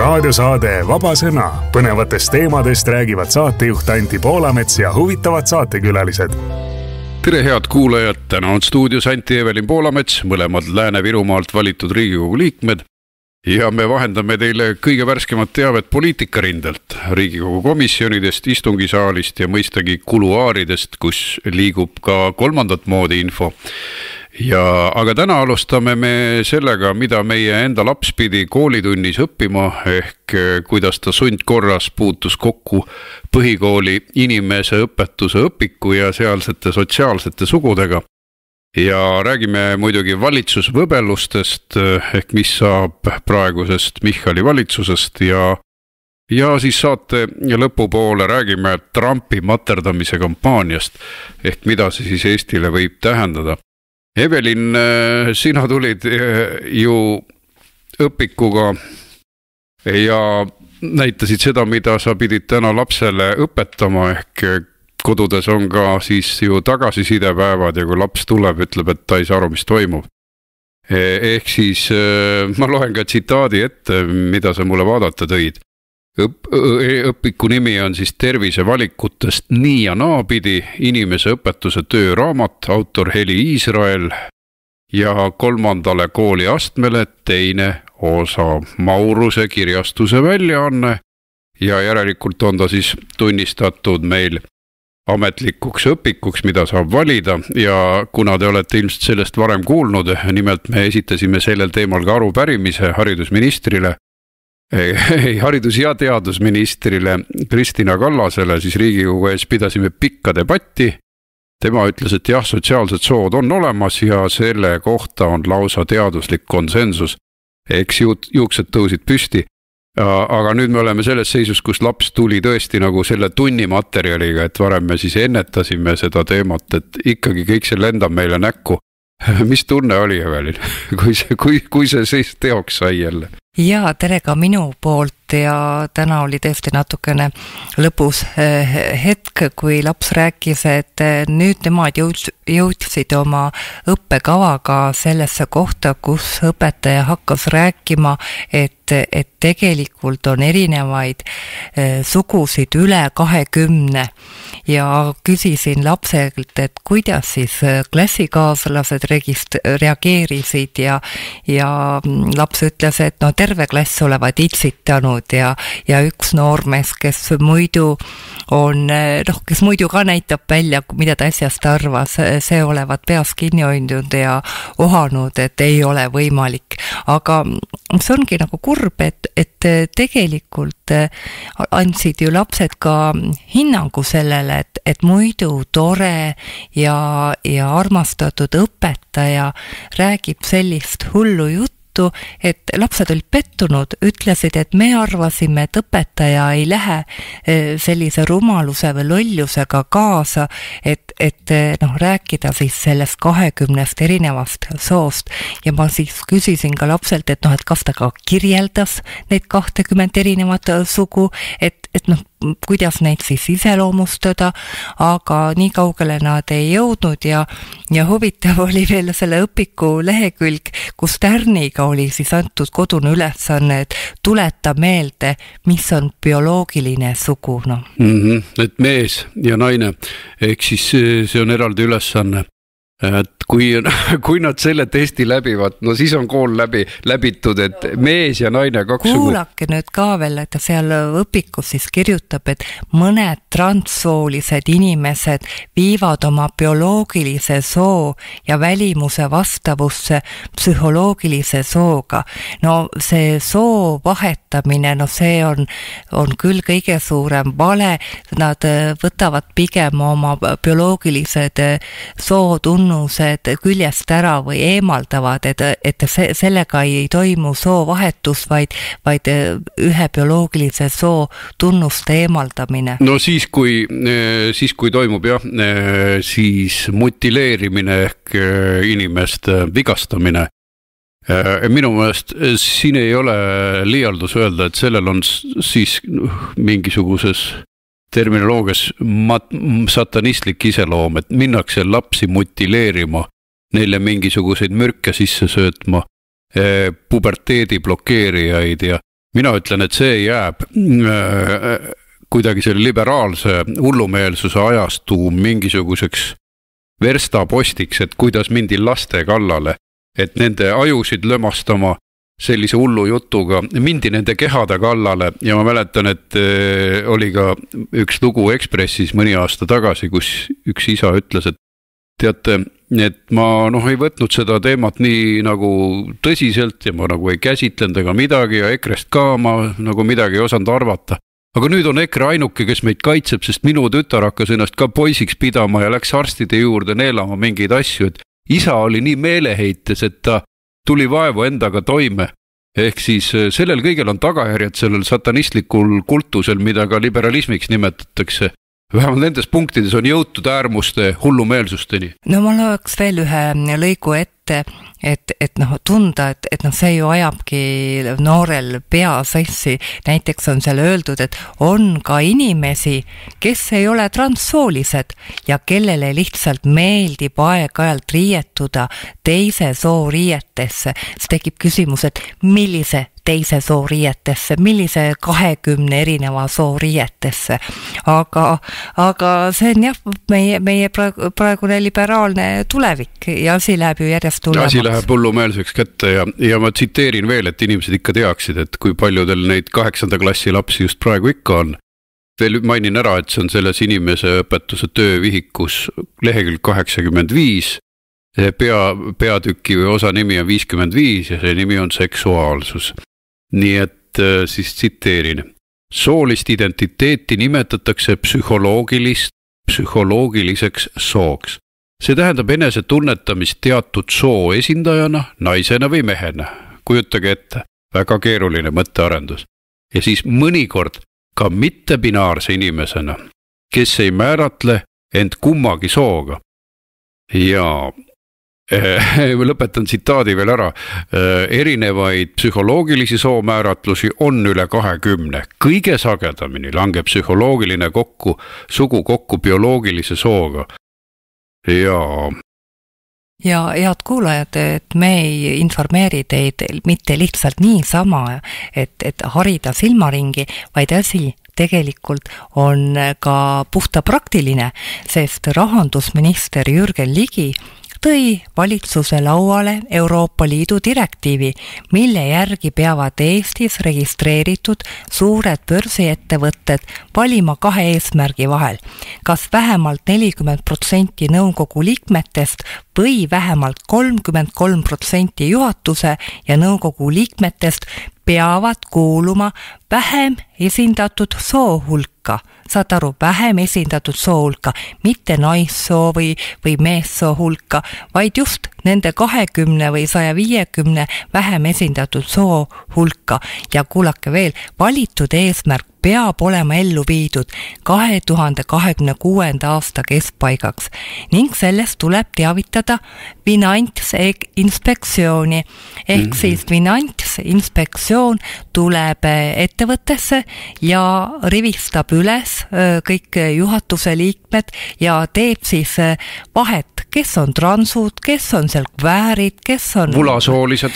raadiosaade Vaba Sõna. Põnevatest teemadest räägivad saatejuht Anti Poolamets ja huvitavad saatekülalised. Tere head kuulajad, täna on stuudios Anti Evelin Poolamets, mõlemad Lääne-Virumaalt valitud Riigikogu liikmed. Ja me vahendame teile kõige värskemat teavet poliitikarindelt, Riigikogu komisjonidest, istungisaalist ja mõistagi kuluaaridest, kus liigub ka kolmandat moodi info. Aga täna alustame me sellega, mida meie enda laps pidi koolitunnis õppima, ehk kuidas ta sundkorras puutus kokku põhikooli inimese õpetuse õpiku ja sealsete sotsiaalsete sugudega. Ja räägime muidugi valitsusvõbelustest, ehk mis saab praegusest Michali valitsusest ja siis saate lõpupoole räägime Trumpi materdamise kampaaniast, ehk mida see siis Eestile võib tähendada. Evelin, sina tulid ju õpikuga ja näitasid seda, mida sa pidid täna lapsele õpetama, ehk kodudes on ka siis ju tagasisidepäevad ja kui laps tuleb, ütleb, et ta ei saa aru, mis toimub. Ehk siis ma loen ka tsitaadi ette, mida sa mulle vaadata tõid. Õpiku nimi on siis tervisevalikutest nii ja naapidi, inimese õpetuse tööraamat, autor Heli Iisrael ja 3. kooliastmele teine osa, Mauruse kirjastuse väljaanne ja järelikult on ta siis tunnistatud meil ametlikuks õpikuks, mida saab valida ja kuna te olete ilmselt sellest varem kuulnud, nimelt me esitasime sellel teemal ka arupärimise haridusministrile, haridus- ja teadusministrile Kristina Kallasele, siis Riigikogu ees pidasime pikka debatti. Tema ütles, et jah, sotsiaalsed sood on olemas ja selle kohta on lausa teaduslik konsensus. Eks juuksed tõusid püsti. Aga nüüd me oleme selles seisus, kus laps tuli tõesti nagu selle tunni materjaliga, et varem me siis ennetasime seda teemat, et ikkagi kõik see lendab meile näkku. Mis tunne oli, Evelin, kui see siis teoks sai jälle? Ja tere ka minu poolt ja täna oli tõesti natukene lõpus hetk, kui laps rääkis, et nüüd nemad jõudsid oma õppekavaga sellesse kohta, kus õpetaja hakkas rääkima, et tegelikult on erinevaid sugusid üle 20 ja küsisin lapselt, et kuidas siis klassikaaslased reageerisid ja laps ütles, et no terve klass olevat itsitanud ja üks noormees, kes muidu ka näitab välja, mida ta asjast arvas, see olevat peas kinni hoidnud ja ohanud, et ei ole võimalik. Aga see ongi nagu kurb, et tegelikult andsid ju lapsed ka hinnangu sellele, et muidu tore ja armastatud õpetaja räägib sellist hullu juttu, et lapsed olid pettunud, ütlesid, et me arvasime, et õpetaja ei lähe sellise rumaluse või lollusega kaasa, et rääkida siis sellest 20 erinevast soost ja ma siis küsisin ka lapselt, et kas ta ka kirjeldas neid 20 erinevat sugu, et kuidas neid siis iseloomustada, aga nii kaugele nad ei jõudnud ja huvitav oli veel selle õpiku lehekülg, kus tärniga oli siis antud kodune ülesanne, et tuleta meelde, mis on bioloogiline sugu. Et mees ja naine, ehk siis see on eraldi ülesanne. Et kui nad selle testi läbivad, no siis on kool läbitud, et mees ja naine kaks sugu. Kuulake nüüd ka veel, et seal õpikus siis kirjutab, et mõned transsoolised inimesed viivad oma bioloogilise soo ja välimuse vastavusse psühholoogilise sooga. No see soo vahetamine, see on küll kõige suurem vale, nad võtavad pigem oma bioloogilised sootunnused küljest ära või eemaldavad, et sellega ei toimu soovahetus, vaid ühe bioloogilise soo tunnuste eemaldamine. No siis kui toimub siis mutileerimine ehk inimeste vigastamine. Minu meelest siin ei ole liialdus öelda, et sellel on siis mingisuguses terminoloogias satanistlik iseloom, et minnakse lapsi mutileerima, neile mingisuguseid mürke sisse söötma, puberteedi blokeerijaid ja mina ütlen, et see jääb kuidagi selle liberaalse hullumeelsuse ajastu mingisuguseks verstapostiks, et kuidas mindi laste kallale, et nende ajusid lömastama sellise hullu jutuga, mindi nende kehade kallale ja ma mäletan, et oli ka üks lugu Ekspressis mõni aasta tagasi, kus üks isa ütles, et teate, et ma ei võtnud seda teemat nii nagu tõsiselt ja ma nagu ei käsitlenud ega midagi ja EKRE-st ka ma nagu midagi ei osanud arvata. Aga nüüd on EKRE ainuke, kes meid kaitseb, sest minu tütar hakkas ennast ka poisiks pidama ja läks arstide juurde neelama mingeid asju, et isa oli nii meeleheites, et ta tuli vaevu endaga toime. Ehk siis sellel kõigel on tagajärjed sellel satanistlikul kultusel, mida ka liberalismiks nimetatakse. Vähemalt nendes punktides on jõutud äärmuste hullumeelsusteni. No ma loeks veel ühe lõigu ette, et tunda, et see ju ajabki noorel pea sassi. Näiteks on seal öeldud, et on ka inimesi, kes ei ole transsoolised ja kellele lihtsalt meeldib aeg-ajalt riietuda teise soo riietesse. See tekib küsimus, et millise teise soo riietesse, millise 20 erineva soo riietesse. Aga see on jah, meie praegune liberaalne tulevik ja asi läheb ju järjest hullemaks. Asi läheb hullumeelseks kätte ja ma tsiteerin veel, et inimesed ikka teaksid, et kui paljudel neid 8. klassi lapsi just praegu ikka on. Veel mainin ära, et see on selles inimese õpetuse töövihikus lehekülg 85. Peatüki või osa nimi on 55 ja see nimi on seksuaalsus. Nii et siis tsiteerin. Soolist identiteeti nimetatakse psühholoogiliseks sooks. See tähendab enese tunnetamist teatud soo esindajana, naisena või mehena. Kujutage ette, väga keeruline mõttearendus. Ja siis mõnikord ka mittebinaarse inimesena, kes ei määratle end kummagi sooga. Ja lõpetan tsitaadi veel ära. Erinevaid psühholoogilisi soomääratlusi on üle 20. Kõige sagedamini langeb psühholoogiline sugu kokku bioloogilise sooga. Ja head kuulajad, et me ei informeeri teid mitte lihtsalt niisama, et harida silmaringi, vaid asi tegelikult on ka puhta praktiline, sest rahandusminister Jürgen Ligi tõi valitsuse lauale Euroopa Liidu direktiivi, mille järgi peavad Eestis registreeritud suured börsiettevõtted valima 2 eesmärgi vahel. Kas vähemalt 40% nõukogu liikmetest või vähemalt 33% juhatuse ja nõukogu liikmetest peavad kuuluma vähem esindatud soo hulka. Saad aru, vähem esindatud soo hulka, mitte naissoo või meessoo hulka, vaid just nende 20 või 150 vähem esindatud soo hulka. Ja kuulake veel, valitud eesmärk peab olema ellu viidud 2026. aasta keskpaigaks ning sellest tuleb teavitada Finantsinspektsiooni. Ehk siis Finantsinspektsioon tuleb ettevõttesse ja rivistab üles kõik juhatuse liikmed ja teeb siis vahet, kes on transud, kes on seal kväärid, kes on vulasoolised,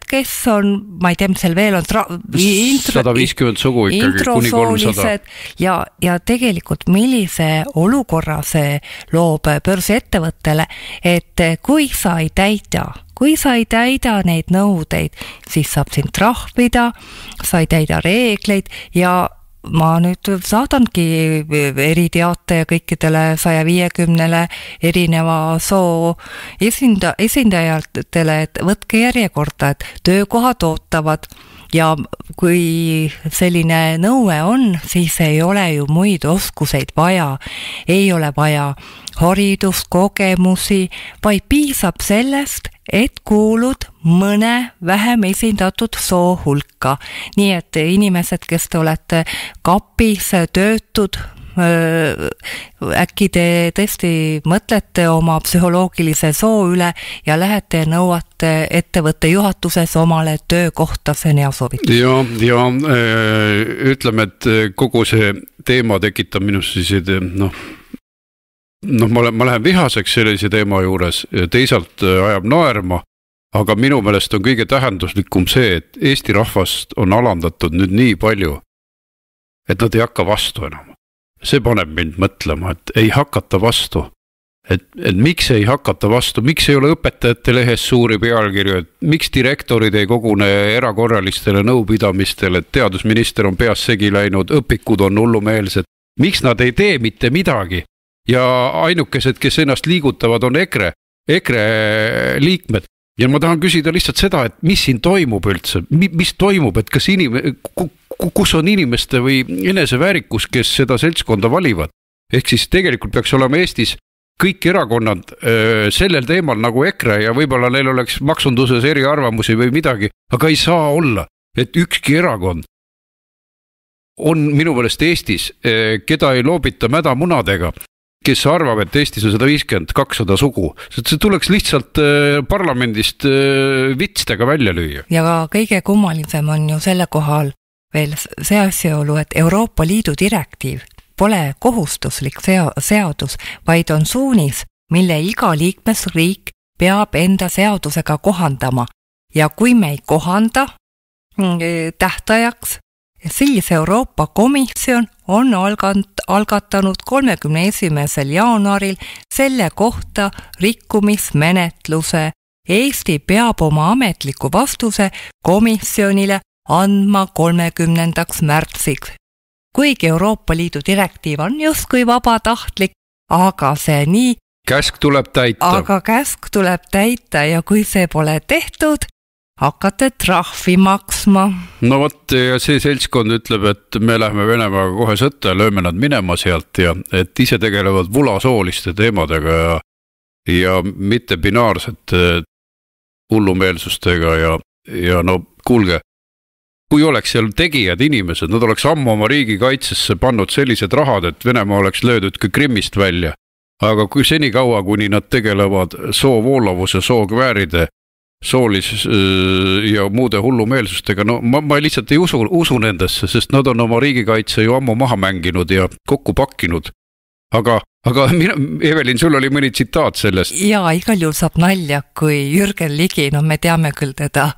kes on, ma ei tea, mis seal veel on 150 sugu ikkagi kuni 300. Ja tegelikult millise olukorra see loob börsiettevõttele, et kui sa ei täida neid nõudeid, siis saab sind trahvida, sa ei täida reegleid ja ma nüüd saadangi eriteate kõikidele 150 erineva soo esindajatele, et võtke järjekorda, et töökohad ootavad. Ja kui selline nõue on, siis ei ole ju muid oskuseid vaja. Ei ole vaja haridust, kogemusi, vaid piisab sellest, et kuulud mõne vähem esindatud soo hulka. Nii et inimesed, kes te olete kapis töötud, äkki te tõesti mõtlete oma psühholoogilise soo üle ja lähete ja nõuate ettevõtte juhatuses omale töökohta, see on hea soovitus. Ja ütleme, et kogu see teema tekitab minus sellised, ma lähen vihaseks sellise teema juures, teisalt ajab naerma, aga minu meelest on kõige tähenduslikum see, et Eesti rahvast on alandatud nüüd nii palju, et nad ei hakka vastu enam. See paneb mind mõtlema, et ei hakata vastu. Et miks ei hakata vastu, miks ei ole õpetajate lehes suuri pealkirju, et miks direktorid ei kogune erakorralistele nõupidamistele, et teadusminister on peas segi läinud, õpikud on hullumeelsed, miks nad ei tee mitte midagi ja ainukesed, kes ennast liigutavad, on EKRE liikmed ja ma tahan küsida lihtsalt seda, et mis siin toimub üldse, mis toimub, et kas kus on inimeste või eneseväärikus, kes seda seltskonda valivad, ehk siis tegelikult peaks olema Eestis kõik erakonnad sellel teemal nagu EKRE ja võib-olla neil oleks maksunduses eriarvamusi või midagi, aga ei saa olla, et ükski erakond on minu meelest Eestis, keda ei loobita mädamunadega, kes arvab, et Eestis on 150-200 sugu, see tuleks lihtsalt parlamendist vitstega välja lüüa. Ja kõige kummalisem on ju selle kohal veel see asjaolu, et Euroopa Liidu direktiiv pole kohustuslik seadus, vaid on suunis, mille iga liikmesriik peab enda seadusega kohandama ja kui me ei kohanda tähtajaks, siis Euroopa Komisjon on algatanud 31. jaanuaril selle kohta rikkumismenetluse. Eesti peab oma ametliku vastuse komisjonile andma 30. märtsiks. Kuigi Euroopa Liidu direktiiv on justkui vabatahtlik, aga see nii. Käsk tuleb täita. Aga käsk tuleb täita ja kui see pole tehtud, hakkate trahvi maksma. No vot, ja see seltskond ütleb, et me läheme Venemaaga kohe sõtta ja lööme nad minema sealt ja et ise tegelevad vulasooliste teemadega ja mitte binaarsete hullumeelsustega ja no kuulge, kui oleks seal tegijad inimesed, nad oleks ammu oma riigi kaitsesse pannud sellised rahad, et Venemaa oleks löödud ka Krimmist välja. Aga kui senikaua, kuni nad tegelevad soovoolavuse, sookvääride, soolis ja muude hullumeelsustega, no ma lihtsalt ei usu nendesse, sest nad on oma riigikaitse ju ammu maha mänginud ja kokku pakkinud. Aga Evelin, sul oli mõni tsitaat sellest. Jaa, igal juhul saab nalja, kui Jürgen Ligi, no me teame küll teda,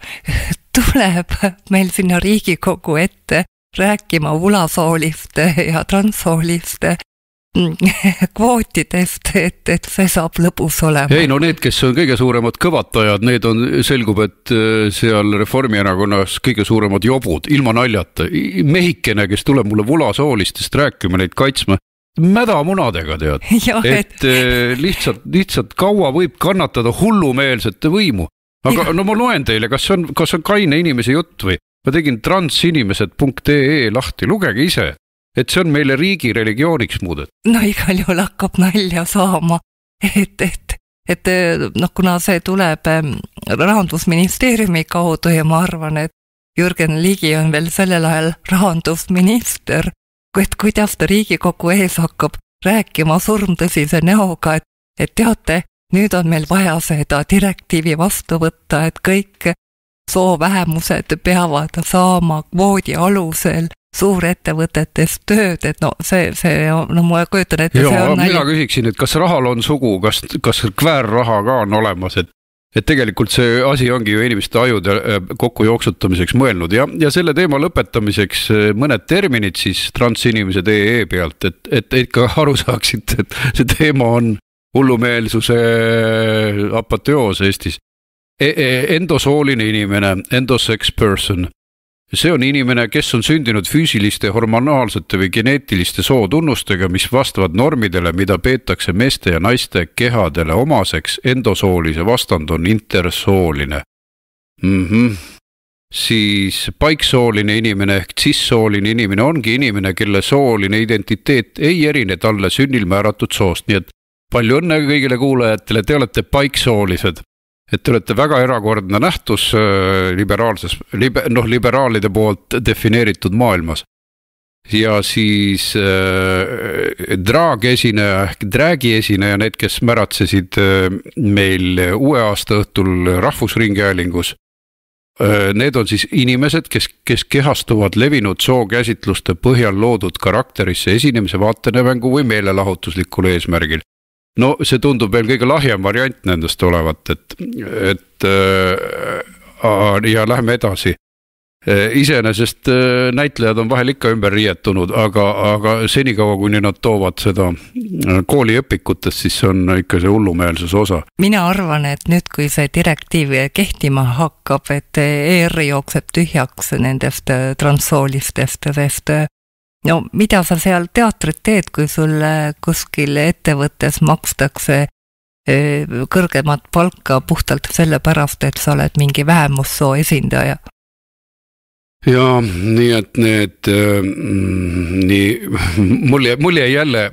tuleb meil sinna Riigikogu ette rääkima vulasooliste ja transsooliste kvootidest, et see saab lõbus olema. Ei, no need, kes on kõige suuremad kõvatajad, need on, selgub, et seal Reformierakonnas kõige suuremad jobud, ilma naljata. Mehikene, kes tuleb mulle vulasoolistest rääkima, neid kaitsma, mädamunadega tead, et lihtsalt kaua võib kannatada hullumeelsete võimu. Aga no ma loen teile, kas on kaine inimese jutt või? Ma tegin transinimesed.ee lahti, lugege ise, et see on meile riigi religiooniks muudet. No igal juhul hakkab nalja saama, et no, kuna see tuleb Rahandusministeeriumi kaudu ja ma arvan, et Jürgen Ligi on veel sellel ajal rahandusminister, et kuidas ta Riigikogu ees hakkab rääkima surmtõsise näoga, et teate, nüüd on meil vaja seda direktiivi vastu võtta, et kõik soovähemused peavad saama kvoodi alusel suurettevõtetes tööd, et no see no ma kujutan, et see on mina küsiksin, et kas rahal on sugu, kas kväärraha ka on olemas, et tegelikult see asi ongi ju inimeste ajude kokku jooksutamiseks mõelnud ja selle teema lõpetamiseks mõned terminid siis transinimesed.ee pealt, et ikka aru saaksite, et see teema on hullumeelsuse apateoos Eestis. Endosooline inimene, endosex person. See on inimene, kes on sündinud füüsiliste, hormonaalsete või geneetiliste sootunnustega, mis vastavad normidele, mida peetakse meeste ja naiste kehadele omaseks. Endosoolise vastand on intersooline. Siis paiksooline inimene ehk cissooline inimene ongi inimene, kelle sooline identiteet ei erine talle sünnil määratud soost. Nii et palju õnne kõigile kuulajatele, te olete paiksoolised. Et te olete väga erakordne nähtus liberaalide poolt defineeritud maailmas. Ja siis dragi esineja, need, kes märatsesid meil uue aasta õhtul Rahvusringhäälingus. Need on siis inimesed, kes kehastuvad levinud sookäsitluste põhjal loodud karakterisse esinemise vaatenevängu või meelelahutuslikul eesmärgil. no see tundub veel kõige lahjem variant nendest olevat, et ja lähme edasi. Iseenesest näitlejad on vahel ikka ümber riietunud, aga senikaua, kuni nad toovad seda kooliõpikutest, siis on ikka see hullumeelsuse osa. Mina arvan, et nüüd, kui see direktiiv kehtima hakkab, et ER jookseb tühjaks nendest transsoolistest, sest no mida sa seal teatrit teed, kui sulle kuskil ettevõttes makstakse kõrgemat palka puhtalt sellepärast, et sa oled mingi vähemussoo esindaja? Ja nii et need mul jäi jälle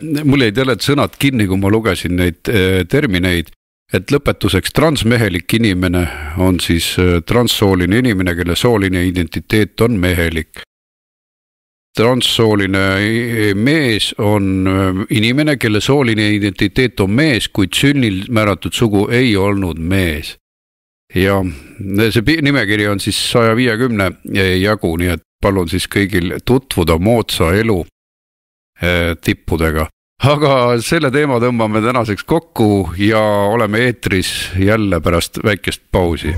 sõnad kinni, kui ma lugesin neid termineid, et lõpetuseks transmehelik inimene on siis transsooline inimene, kelle sooline identiteet on mehelik. Transsooline mees on inimene, kelle sooline identiteet on mees, kuid sünnil määratud sugu ei olnud mees. Ja see nimekiri on siis 150 jagu, nii et palun siis kõigil tutvuda moodsa elu tippudega. Aga selle teema tõmbame tänaseks kokku ja oleme eetris jälle pärast väikest pausi.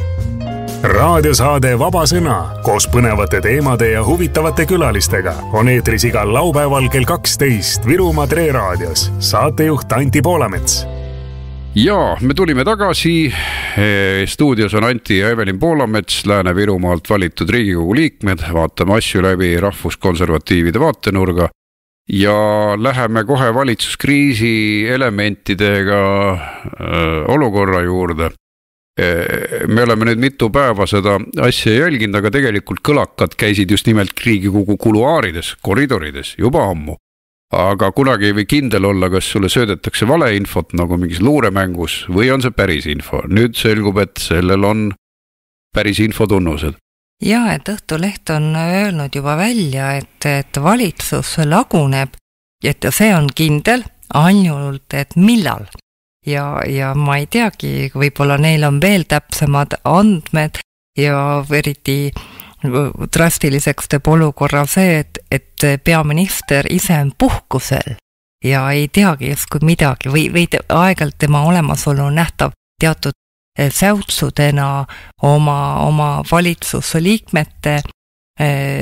Raadiosaade Vaba Sõna koos põnevate teemade ja huvitavate külalistega on eetris igal laupäeval kell 12 Virumaa Tre raadios. Saatejuht Anti Poolamets. Ja me tulime tagasi, stuudios on Anti ja Evelin Poolamets, Lääne-Virumaalt valitud Riigikogu liikmed, vaatame asju läbi rahvuskonservatiivide vaatenurga ja läheme kohe valitsuskriisi elementidega olukorra juurde. Me oleme nüüd mitu päeva seda asja jälginud, aga tegelikult kõlakad käisid just nimelt Riigikogu kuluaarides, koridorides juba ammu. Aga kunagi ei või kindel olla, kas sulle söödetakse valeinfot nagu mingis luuremängus või on see päris info. Nüüd selgub, et sellel on päris infotunnused. Ja, et Õhtuleht on öelnud juba välja, et valitsus laguneb, et see on kindel ainult, et millal. Ja ma ei teagi, võib-olla neil on veel täpsemad andmed ja eriti drastiliseks teeb olukorra see, et peaminister ise on puhkusel ja ei teagi justkui midagi või aegalt tema olemasolu nähtav teatud säutsudena oma valitsusliikmete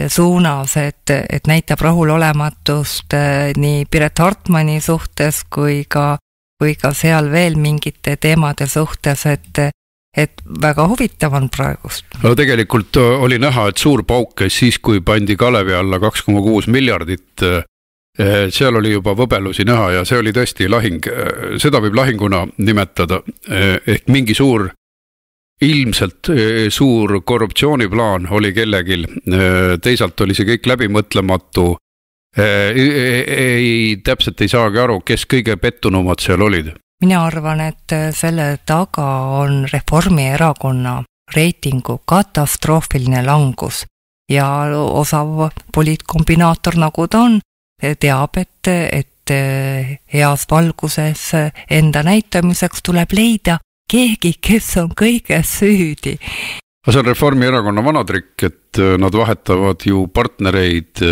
suunas, et näitab rahulolematust nii Piret Hartmani suhtes kui ka seal veel mingite teemade suhtes, et väga huvitav on praegust. No tegelikult oli näha, et suur pauk käis siis, kui pandi Kalevi alla 2,6 miljardit. Seal oli juba võbelusi näha ja see oli tõesti lahing. Seda võib lahinguna nimetada, ehk mingi ilmselt suur korruptsiooniplaan oli kellegil. Teisalt oli see kõik läbimõtlematu. Täpselt ei saagi aru, kes kõige pettunumad seal olid. Mina arvan, et selle taga on Reformierakonna reitingu katastroofiline langus ja osav poliitkombinaator nagu ta on, teab, et heas valguses enda näitamiseks tuleb leida keegi, kes on kõiges süüdi. See on Reformierakonna vanatrikk, et nad vahetavad ju partnereid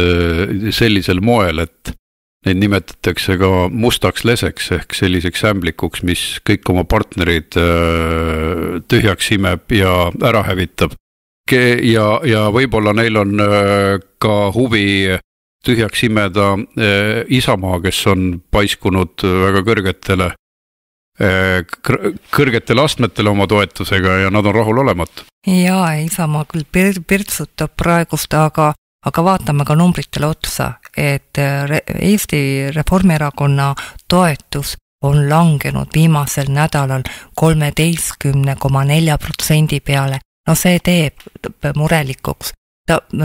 sellisel moel, et neid nimetatakse ka mustaks leseks ehk selliseks ämblikuks, mis kõik oma partnerid tühjaks imeb ja ära hävitab. Ja võib-olla neil on ka huvi tühjaks imeda Isamaa, kes on paiskunud väga kõrgetele astmetele oma toetusega ja nad on rahul olematu. Ja Isamaa küll pirtsutab praegust, aga vaatame ka numbritele otsa, et Eesti Reformierakonna toetus on langenud viimasel nädalal 13,4% peale. No see teeb murelikuks.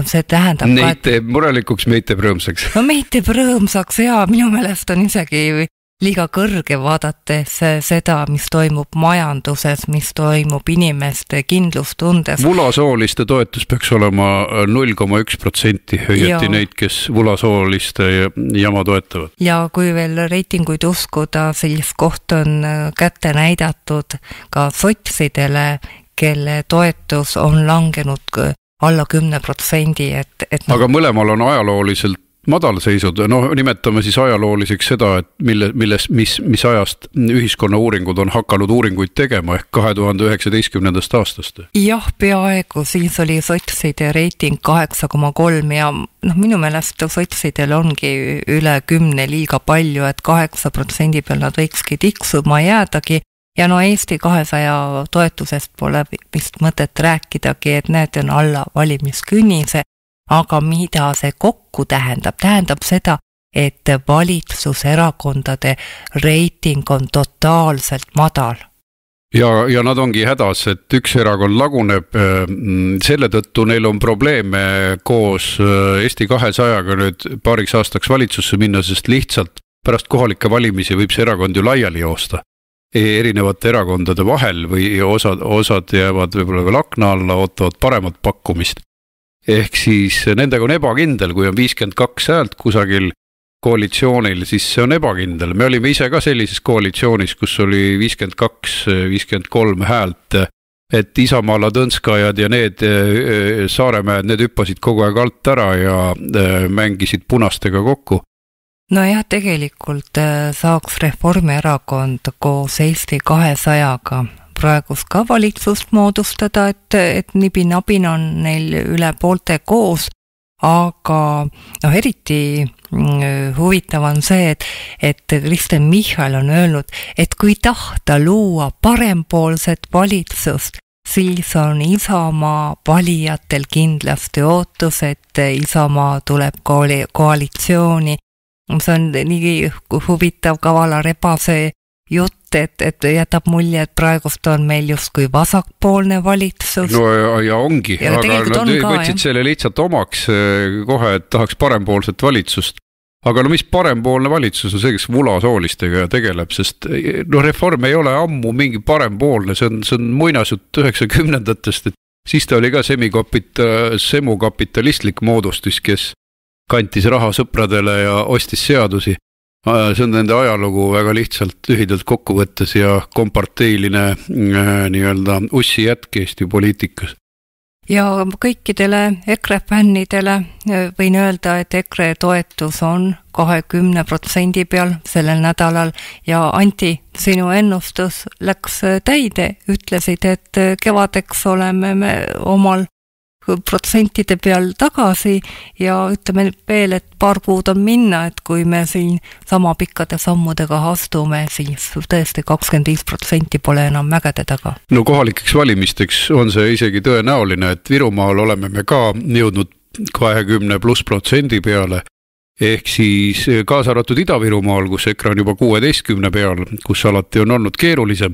See tähendab neid teeb murelikuks, meid teeb rõõmsaks. No meid teeb rõõmsaks ja minu meelest on isegi liiga kõrge vaadates seda, mis toimub majanduses, mis toimub inimeste kindlustundes. Vulasooliste toetus peaks olema 0,1%, hõieti neid, kes vulasooliste jama toetavad. Ja kui veel reitinguid uskuda, siis koht on kätte näidatud ka sotsidele, kelle toetus on langenud alla 10%. Aga mõlemal on ajalooliselt madalseisud, nimetame siis ajalooliseks seda, et mis ajast ühiskonna uuringud on hakanud uuringuid tegema ehk 2019. aastast. Jah, peaaegu, siis oli sotside reiting 8,3 ja minu meelest sotsidel ongi üle 10 liiga palju, et 8% peal nad võikski tiksuma jäädagi. Ja Eesti 200 toetusest pole vist mõtet rääkidagi, et need on alla valimiskünnise. Aga mida see kokku tähendab? Tähendab seda, et valitsuserakondade reiting on totaalselt madal. Ja nad ongi hädas, et üks erakond laguneb, selle tõttu neil on probleeme koos Eesti 200-ga nüüd paariks aastaks valitsusse minna, sest lihtsalt pärast kohalikke valimisi võib see erakond ju laiali joosta erinevate erakondade vahel või osad jäävad võib-olla veel akna alla, ootavad paremat pakkumist. Ehk siis nendega on ebakindel, kui on 52 häält kusagil koalitsioonil, siis see on ebakindel. Me olime ise ka sellises koalitsioonis, kus oli 52-53 häält, et Isamaa Ladõnskajad ja need Saaremäed, need hüppasid kogu aeg alt ära ja mängisid punastega kokku. Jah, tegelikult saaks Reformierakond koos Eesti 200-ga praegus ka valitsust moodustada, et nibin-nabin on neil üle poolte koos, aga eriti huvitav on see, et Kristen Michal on öelnud, et kui tahta luua parempoolset valitsust, siis on Isamaa valijatel kindlasti ootus, et Isamaa tuleb koalitsiooni. See on nii huvitav kavala rebase jutt, et jätab mulje, et praegust on meil justkui vasakpoolne valitsus. Ja ongi, aga nad võtsid selle lihtsalt omaks kohe, et tahaks parempoolset valitsust. Aga mis parempoolne valitsus on see, kes vulasoolistega tegeleb, sest Reform ei ole ammu mingi parempoolne, see on muinasjutt 90-ndatest, et siis ta oli ka semukapitalistlik moodustis, kes kantis raha sõpradele ja ostis seadusi. See on nende ajalugu väga lihtsalt lühidalt kokkuvõttes ja komparteiline nii-öelda ussi jätk Eesti poliitikas. Ja kõikidele EKRE fännidele võin öelda, et EKRE toetus on 20% peal sellel nädalal ja Anti, sinu ennustus läks täide, ütlesid, et kevadeks oleme me omal protsentide peal tagasi ja ütleme veel, et paar kuud on minna, et kui me siin sama pikkade sammudega astume, siis tõesti 25% pole enam mägede taga. Kohalikeks valimisteks on see isegi tõenäoline, et Virumaal oleme me ka jõudnud 20+% peale, ehk siis kaasa arvatud Ida-Virumaal, kus EKRE on juba 16 peal, kus alati on olnud keerulisem.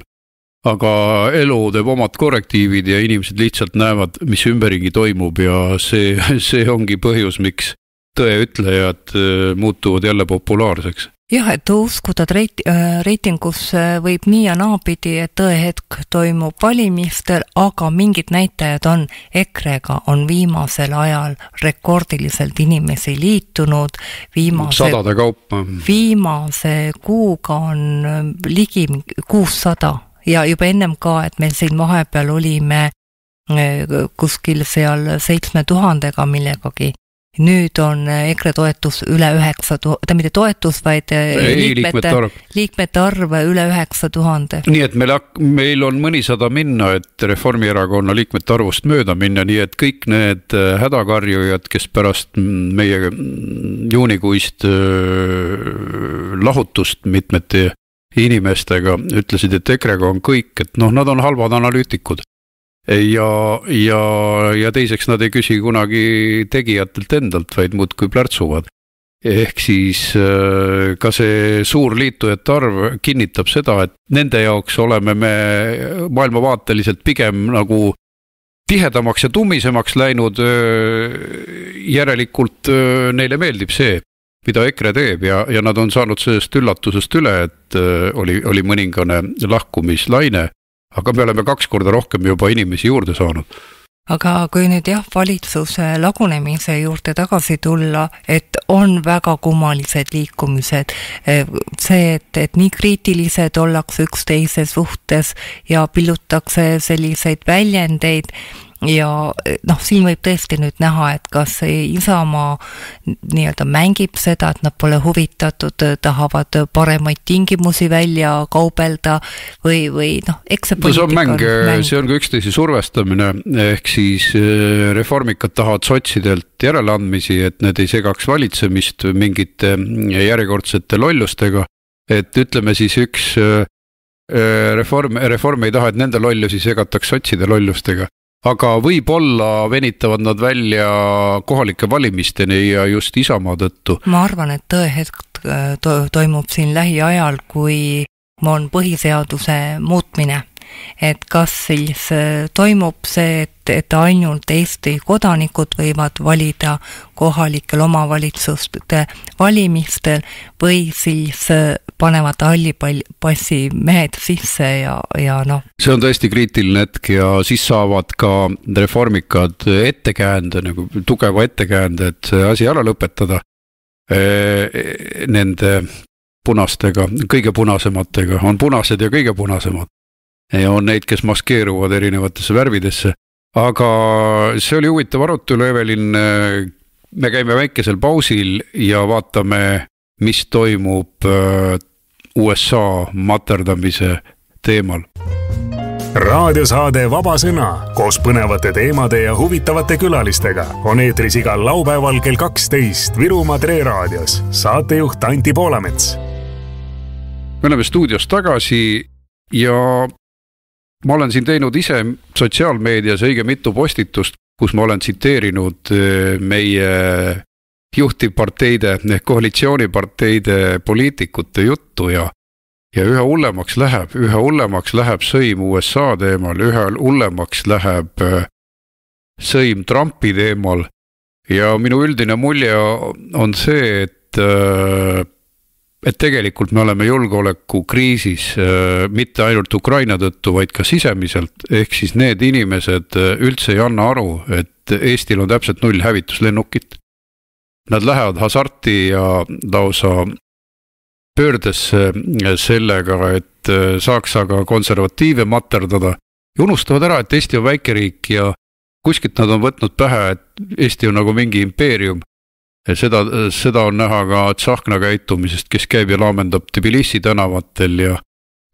Aga elu teeb omad korrektiivid ja inimesed lihtsalt näevad, mis ümberringi toimub ja see ongi põhjus, miks tõeütlejad muutuvad jälle populaarseks. Jah, et uskuda reitingus võib nii ja naapidi, et tõehetk toimub valimistel, aga mingid näitajad on. EKRE-ga on viimasel ajal rekordiliselt inimesi liitunud. Sadade kaupa. Viimase kuuga on ligi 600. Ja juba ennem ka, et meil siin vahepeal olime kuskil seal 7000-ga millegagi. Nüüd on EKRE toetus üle 9000, ta mitte toetus, vaid liikmete arv üle 9000. Nii et meil on mõnisada minna, et Reformierakonna liikmete arvust mööda minna, nii et kõik need hädakarjujad, kes pärast meie juunikuist lahutust mitmete inimestega ütlesid, et EKRE-ga on kõik, et nad on halvad analüütikud. Ja teiseks nad ei küsi kunagi tegijatelt endalt, vaid muudkui plärtsuvad. Ehk siis ka see suur liitujate arv kinnitab seda, et nende jaoks oleme me maailmavaateliselt pigem nagu tihedamaks ja tummisemaks läinud, järelikult neile meeldib see, mida EKRE teeb ja nad on saanud sellest üllatusest üle, et oli mõningane lahkumislaine, aga me oleme 2 korda rohkem juba inimesi juurde saanud. Aga kui nüüd valitsuse lagunemise juurde tagasi tulla, et on väga kummalised liikumised, see, et nii kriitilised ollakse üksteise suhtes ja pillutakse selliseid väljendeid, siin võib tõesti nüüd näha, et kas Isamaa nii-öelda mängib seda, et nad pole huvitatud, tahavad paremaid tingimusi välja kaubelda või eks see poliitika on mäng. See on ka üksteise survestamine, ehk siis reformikad tahavad sotsidelt järeleandmisi, et need ei segaks valitsemist mingite järjekordsete lollustega, et ütleme siis üks reform ei taha, et nende lollusi segataks sotside lollustega. Aga võib-olla venitavad nad välja kohalike valimisteni ja just Isamaa tõttu. Ma arvan, et tõehetk toimub siin lähiajal, kui on põhiseaduse muutmine. Et kas siis toimub see, et ainult Eesti kodanikud võivad valida kohalikel omavalitsuste valimistel või siis panevad hallipassi mehed sisse ja See on tõesti kriitiline hetk ja siis saavad ka reformikad ettekäände, nagu tugeva ettekäände, et see asi ära lõpetada nende punastega, kõige punasematega, on punased ja kõige punasemad. Ja on neid, kes maskeeruvad erinevatesse värvidesse, aga see oli huvitav arutelu, Evelin, me käime väikesel pausil ja vaatame, mis toimub USA materdamise teemal. Raadiosaade Vaba Sõna koos põnevate teemade ja huvitavate külalistega on eetris igal laupäeval kell 12 Virumaa Tre raadios. Saatejuht Anti Poolamets. Me oleme stuudios tagasi ja ma olen siin teinud ise sotsiaalmeedias õige mitu postitust, kus ma olen tsiteerinud meie juhtivparteide, koalitsiooniparteide poliitikute juttu ja üha hullemaks läheb sõim USA teemal, üha hullemaks läheb sõim Trumpi teemal ja minu üldine mulje on see, et tegelikult me oleme julgeolekukriisis mitte ainult Ukraina tõttu, vaid ka sisemiselt, ehk siis need inimesed üldse ei anna aru, et Eestil on täpselt 0 hävituslennukit. Nad lähevad hasarti ja lausa pöördesse sellega, et saaks aga konservatiive materdada ja unustavad ära, et Eesti on väikeriik ja kuskilt nad on võtnud pähe, et Eesti on nagu mingi impeerium. Seda on näha ka Tsahkna käitumisest, kes käib ja laamendab Tbilisi tänavatel ja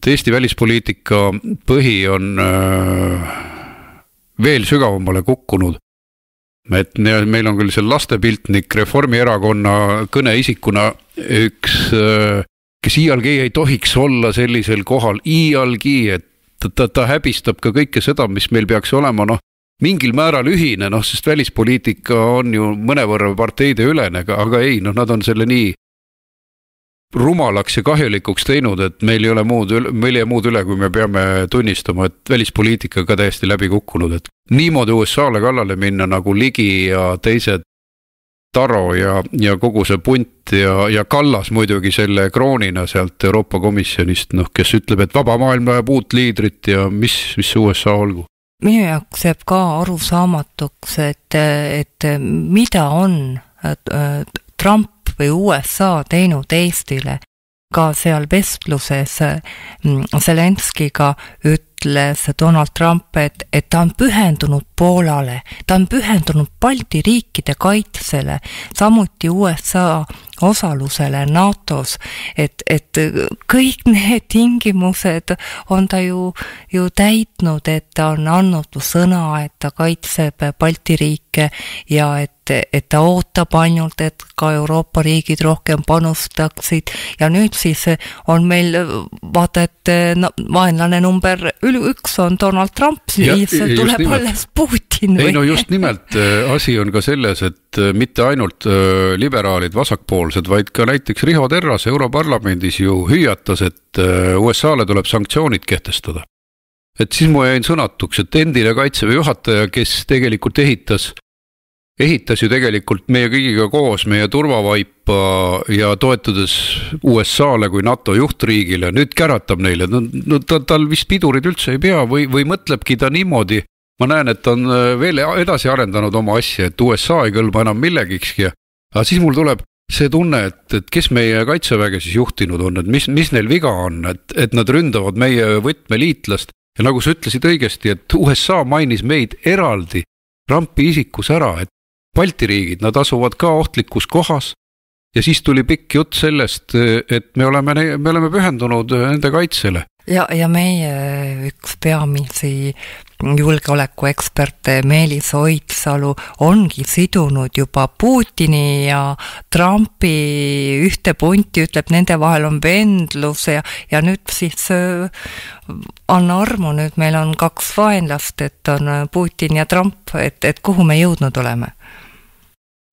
Eesti välispoliitika põhi on veel sügavamale kukkunud. Et meil on küll see lastepiltnik Reformierakonna kõneisikuna üks, kes iialgi ei tohiks olla sellisel kohal, iialgi, et ta häbistab ka kõike seda, mis meil peaks olema, mingil määral ühine, sest välispoliitika on ju mõnevõrra parteide ülene, aga ei, nad on selle nii rumalaks ja kahjulikuks teinud, et meil ei muud üle, kui me peame tunnistama, et välispoliitika ka täiesti läbi kukkunud, et niimoodi USA-le kallale minna nagu Ligi ja teised Taro ja kogu see punt ja Kallas muidugi selle kroonina sealt Euroopa Komisjonist, kes ütleb, et vaba maailm vajab uut liidrit ja mis USA olgu. Minu jaoks jääb ka arusaamatuks, et mida on Trump või USA teinud Eestile. Ka seal vestluses Zelenskiga ütles Donald Trump, et ta on pühendunud Poolale, ta on pühendunud Balti riikide kaitsele, samuti USA osalusele NATOs, et kõik need tingimused on ta ju täitnud, et ta on andnud sõna, et ta kaitseb Balti riike ja et ta ootab ainult, et ka Euroopa riigid rohkem panustaksid ja nüüd siis on meil vaata, et vaenlane number 1 on Donald Trump, siis tuleb alles Putin. Ei just nimelt, asi on ka selles, et mitte ainult liberaalid, vasakpoolsed, vaid ka näiteks Riho Terras Europarlamendis ju hüüatas, et USA-le tuleb sanktsioonid kehtestada. Et siis ma jäin sõnatuks, et endine kaitseväe juhataja, kes tegelikult ehitas ju tegelikult meie kõigiga koos meie turvavaipa ja toetudes USA-le kui NATO juhtriigile, nüüd käratab neile, tal vist pidurid üldse ei pea või mõtlebki ta niimoodi. Ma näen, et ta on veel edasi arendanud oma asja, et USA ei kõlba enam millegikski. Aga siis mul tuleb see tunne, et kes meie kaitseväge siis juhtinud on, et mis neil viga on, et nad ründavad meie võtmeliitlast Ja nagu sa ütlesid õigesti, et USA mainis meid eraldi Trumpi isikus ära, et Balti riigid, nad asuvad ka ohtlikus kohas ja siis tuli pikk jutt sellest, et me oleme pühendunud nende kaitsele. Ja meie üks peamisi julgeolekueksperte Meelis Oidsalu ongi sidunud juba Putini ja Trumpi ühte punti, ütleb, nende vahel on vendlus ja nüüd siis anna armu, nüüd meil on 2 vaenlast, et on Putin ja Trump, et kuhu me jõudnud oleme?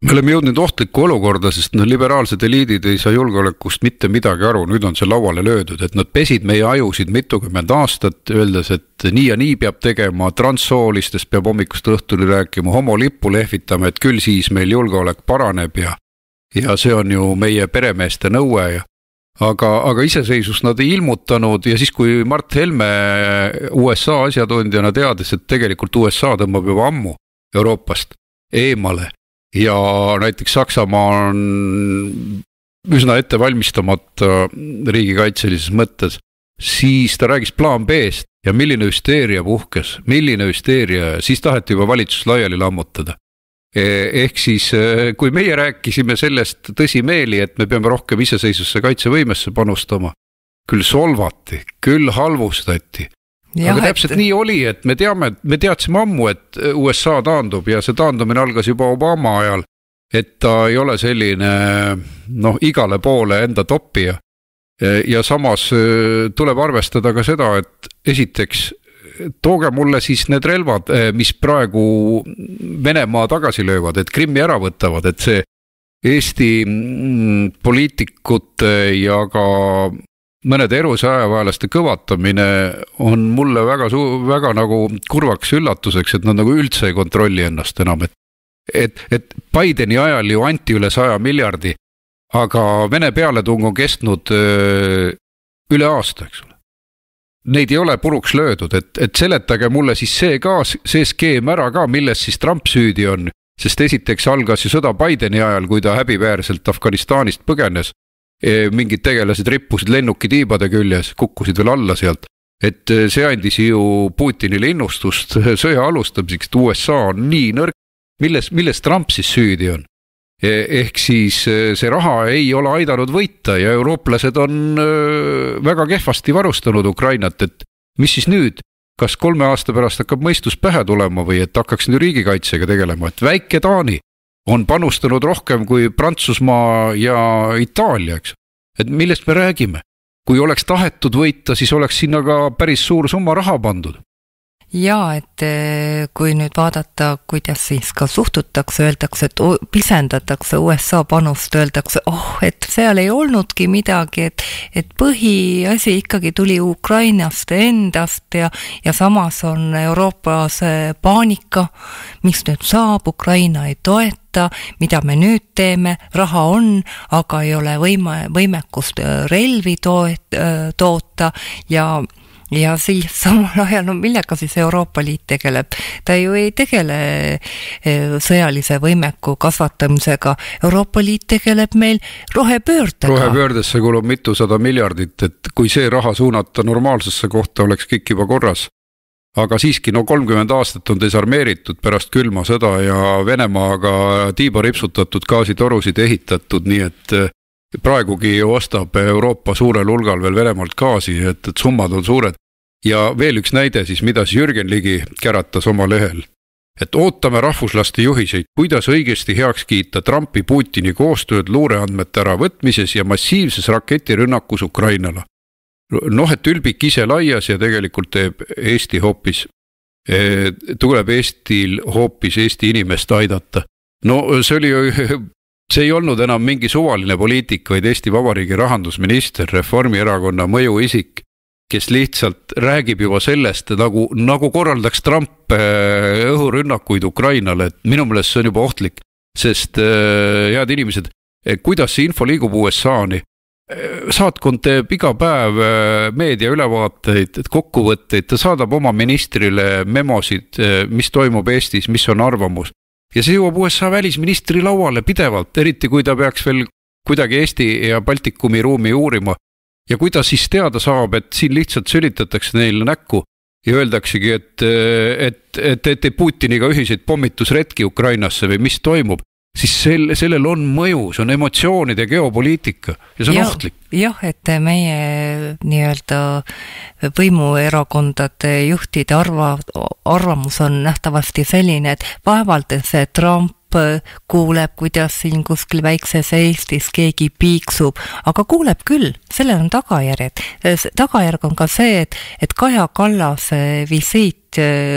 Me oleme jõudnud ohtlikku olukorda, sest liberaalsed eliidid ei saa julgeolekust mitte midagi aru, nüüd on see lauale löödud, et nad pesid meie ajusid mitukümmend aastat, öeldes, et nii ja nii peab tegema, transsoolistest peab hommikust õhtuni rääkima, homolippu lehvitame, et küll siis meil julgeolek paraneb ja see on ju meie peremeeste nõue aga iseseisvust nad ei ilmutanud ja siis, kui Mart Helme USA asjatundjana teadis, et tegelikult USA tõmbab juba ammu Euroopast eemale, ja näiteks Saksamaa on üsna ettevalmistamata riigikaitselises mõttes, siis ta räägis plaan B-st ja milline hüsteeria puhkes, siis taheti juba valitsus laiali lammutada. Ehk siis, kui meie rääkisime sellest tõsimeeli, et me peame rohkem iseseisvusse kaitsevõimesse panustama, küll solvati, küll halvustati. Aga täpselt nii oli, et me teadsime ammu, et USA taandub ja see taandumine algas juba Obama ajal, et ta ei ole selline igale poole enda toppija. Ja samas tuleb arvestada ka seda, et esiteks tooge mulle siis need relvad, mis praegu Venemaa tagasi löövad, et Krimmi ära võtavad, et see Eesti poliitikute ja ka mõnede erusõjaväelaste kõvatamine on mulle väga nagu kurvaks üllatuseks, et nad nagu üldse ei kontrolli ennast enam, et Bideni ajal ju anti üle 100 miljardi, aga Vene pealetung on kestnud üle aasta, eks ole. Neid ei ole puruks löödud, et seletage mulle siis see skeem ära ka, milles siis Trump süüdi on, sest esiteks algas ju sõda Bideni ajal, kui ta häbiväärselt Afganistanist põgenes. Mingid tegelased rippusid lennukitiibade küljes, kukkusid veel alla sealt, et see andis ju Putinile innustust sõja alustamiseks, et USA on nii nõrk, milles Trump siis süüdi on. Ehk siis see raha ei ole aidanud võita ja eurooplased on väga kehvasti varustanud Ukrainat, et mis siis nüüd, kas 3 aasta pärast hakkab mõistus pähe tulema või et hakkaks nüüd riigikaitsega tegelema, et väike Taani on panustanud rohkem kui Prantsusmaa ja Itaalia, eks. Et millest me räägime? Kui oleks tahetud võita, siis oleks sinna ka päris suur summa raha pandud. Ja, et kui nüüd vaadata, kuidas siis ka suhtutakse, öeldakse, et pisendatakse USA panust, öeldakse, et seal ei olnudki midagi, et põhiasi ikkagi tuli Ukrainast endast ja samas on Euroopas paanika, mis nüüd saab, Ukraina ei toeta, mida me nüüd teeme, raha on, aga ei ole võimekust relvi toota ja siis samal ajal, millega siis Euroopa Liit tegeleb? Ta ju ei tegele sõjalise võimeku kasvatamisega. Euroopa Liit tegeleb meil rohepöördega. Rohepöördesse kulub mitusada miljardit, et kui see raha suunata normaalsesse kohta, oleks kõik juba korras. Aga siiski 30 aastat on desarmeeritud pärast külma sõda ja Venemaaga tiiba ripsutatud gaasitorusid ehitatud, nii et praegugi ostab Euroopa suurel hulgal veel Venemaalt gaasi, et summad on suured. Ja veel üks näide siis, mida siis Jürgen Ligi käratas oma lehel. Et ootame rahvuslaste juhiseid, kuidas õigesti heaks kiita Trumpi Putini koostööd luureandmete äravõtmises ja massiivses raketirünnakus Ukrainale. Et ülbik ise laias ja tegelikult teeb Eesti hoopis, tuleb Eestil hoopis Eesti inimest aidata. See ei olnud enam mingi suvaline poliitik, vaid Eesti Vabariigi rahandusminister, Reformierakonna mõjuisik, kes lihtsalt räägib juba sellest, nagu korraldaks Trump õhurünnakuid Ukrainale, et minu meelest see on juba ohtlik, sest head inimesed, kuidas see info liigub USA-ni? Saatkond teeb iga päev meedia ülevaateid, kokkuvõtteid, ta saadab oma ministrile memosid, mis toimub Eestis, mis on arvamus. Ja see jõuab USA välisministri lauale pidevalt, eriti kui ta peaks veel kuidagi Eesti ja Baltikumi ruumi uurima. Ja kui ta siis teada saab, et siin lihtsalt sülitatakse neile näkku, ja öeldaksegi, et teete Putiniga ühiseid pommitusretki Ukrainasse või mis toimub, siis sellel on mõju, see on emotsioonide geopoliitika ja see on ohtlik. Jah, et meie nii-öelda võimuerakondade juhtide arvamus on nähtavasti selline, et vaevalt see Trump kuuleb, kuidas siin kuskil väikses Eestis keegi piiksub, aga kuuleb küll, sellel on tagajärjed. Tagajärg on ka see, et Kaja Kallase visiit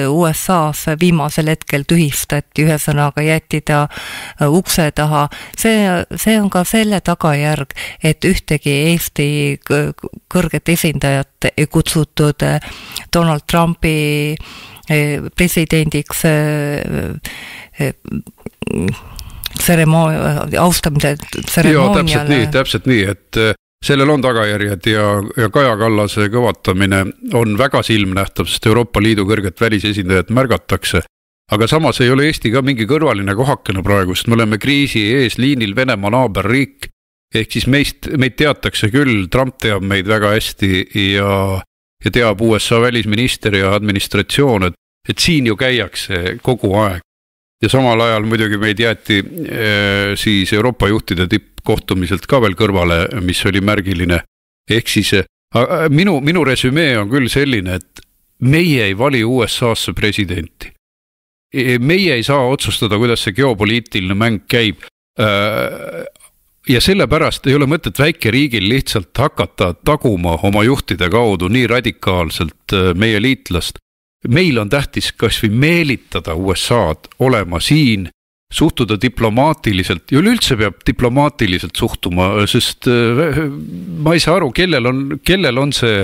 USA-s viimasel hetkel tühistati, ühesõnaga jäeti ta ukse taha. See on ka selle tagajärg, et ühtegi Eesti kõrget esindajat ei kutsutud Donald Trumpi presidendiks austamise tseremooniale. Täpselt nii, et sellel on tagajärjed ja Kaja Kallase kõvatamine on väga silmnähtav, sest Euroopa Liidu kõrget välisesindajat märgatakse. Aga samas ei ole Eesti ka mingi kõrvaline kohakene praegu, sest me oleme kriisi eesliinil Venemaa naaberriik. Ehk siis meid teatakse küll, Trump teab meid väga hästi ja teab USA välisminister ja administratsioon, et siin ju käiakse kogu aeg. Ja samal ajal muidugi meid jäeti siis Euroopa juhtide tippkohtumiselt ka veel kõrvale, mis oli märgiline. Ehk siis minu resümee on küll selline, et meie ei vali USA-sse presidenti. Meie ei saa otsustada, kuidas see geopoliitiline mäng käib. Ja sellepärast ei ole mõtet väikeriigil lihtsalt hakata taguma oma juhtide kaudu nii radikaalselt meie liitlast. Meil on tähtis kas või meelitada USA-d olema siin, suhtuda diplomaatiliselt ja üleüldse peab diplomaatiliselt suhtuma, sest ma ei saa aru, kellel on see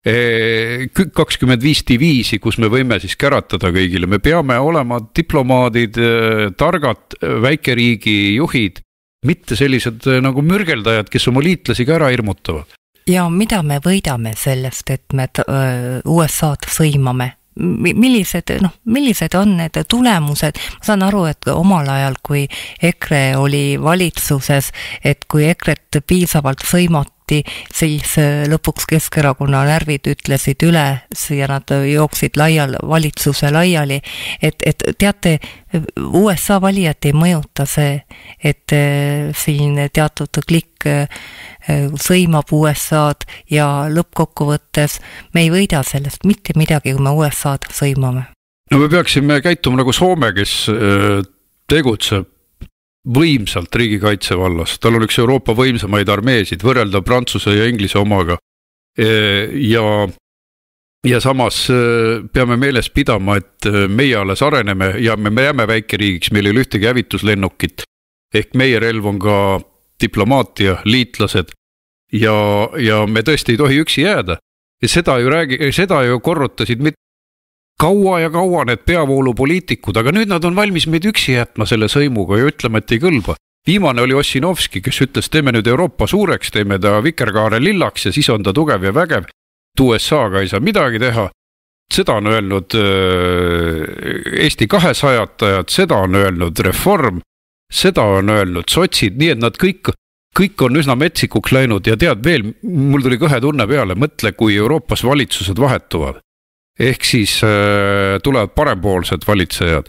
25 diviisi, kus me võime siis käratada kõigile. Me peame olema diplomaadid, targad väikeriigi juhid, mitte sellised nagu mürgeldajad, kes oma liitlasi ka ära hirmutavad. Ja mida me võidame sellest, et me USA-d sõimame? Millised on need tulemused? Ma saan aru, et omal ajal, kui EKRE oli valitsuses, et kui EKRE-t piisavalt sõimati, siis lõpuks Keskerakonna närvid ütlesid üles ja nad jooksid valitsuse laiali. Et teate, USA valijad ei mõjuta see, et siin teatud klikk sõimab USA-d ja lõppkokkuvõttes me ei võida sellest mitte midagi, kui me USA-d sõimame. No me peaksime käituma nagu Soome, kes tegutseb võimsalt riigikaitse vallas. Tal on üks Euroopa võimsamaid armeesid, võrrelda Prantsuse ja Inglise omaga. Ja samas peame meeles pidama, et meie alles areneme ja me jääme väikeriigiks, meil ei ole ühtegi hävituslennukit. Ehk meie relv on ka diplomaatia, liitlased ja me tõesti ei tohi üksi jääda. Ja seda ju korrutasid kaua need peavoolupoliitikud, aga nüüd nad on valmis meid üksi jätma selle sõimuga ja ütlema, et ei kõlba. Viimane oli Ossinovski, kes ütles, teeme nüüd Euroopa suureks, teeme ta vikerkaare lillaks ja siis on ta tugev ja vägev. USA-ga ei saa midagi teha. Seda on öelnud Eesti 200-tajad, seda on öelnud Reform, seda on öelnud sotsid, nii et nad kõik on üsna metsikuks läinud ja tead veel, mul tuli kõhe tunne peale, mõtle, kui Euroopas valitsused vahetuvad. Ehk siis tulevad parempoolsed valitsejad,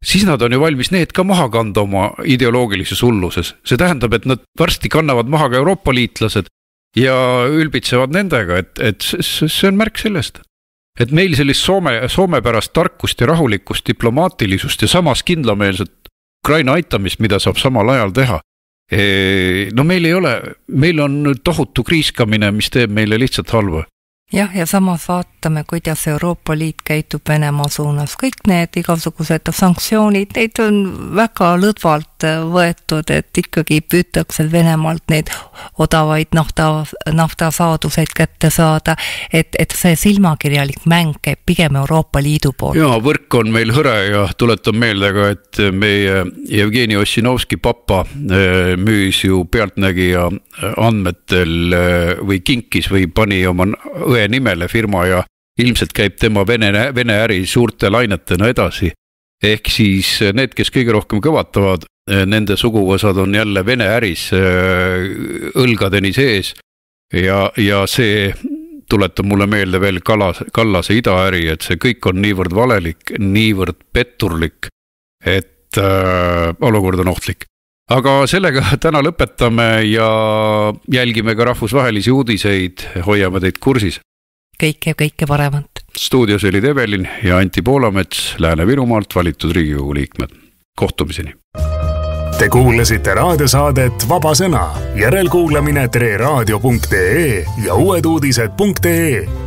siis nad on ju valmis need ka maha kanda oma ideoloogilises hulluses. See tähendab, et nad varsti kannavad maha ka Euroopa liitlased ja ülbitsevad nendega, et see on märk sellest. Et meil sellist Soome pärast tarkust ja rahulikkust, diplomaatilisust ja samas kindlameelset Ukraina aitamist, mida saab samal ajal teha. No meil ei ole, meil on tohutu kriiskamine, mis teeb meile lihtsalt halva. Jah, ja samas vaatame, kuidas Euroopa Liit käitub Venemaa suunas. Kõik need igasugused sanktsioonid, neid on väga lõdvalt võetud, et ikkagi püütakse Venemaalt neid odavaid naftasaaduseid kätte saada, et see silmakirjalik mäng käib pigem Euroopa Liidu poolt. Jaa, võrk on meil hõre ja tuletan meelde ka, et meie Jevgeni Ossinovski papa müüs ju Pealtnägija andmetel või kinkis või pani oma õe nimele firma ja ilmselt käib tema Vene äri suurte lainetena edasi. Ehk siis need, kes kõige rohkem kõvatavad, nende suguvõsad on jälle Vene äris õlgadeni sees ja see tuletab mulle meelde veel Kallase idaäri, et see kõik on niivõrd valelik, niivõrd petturlik, et olukord on ohtlik. Aga sellega täna lõpetame ja jälgime ka rahvusvahelisi uudiseid, hoiame teid kursis. Kõike paremat. Stuudios olid Evelin ja Anti Poolamets, Lääne-Virumaalt valitud Riigikogu liikmed. Kohtumiseni. Te kuulasite raadiosaadet Vaba Sõna. Järelkuulamine treraadio.ee ja uueduudised.ee.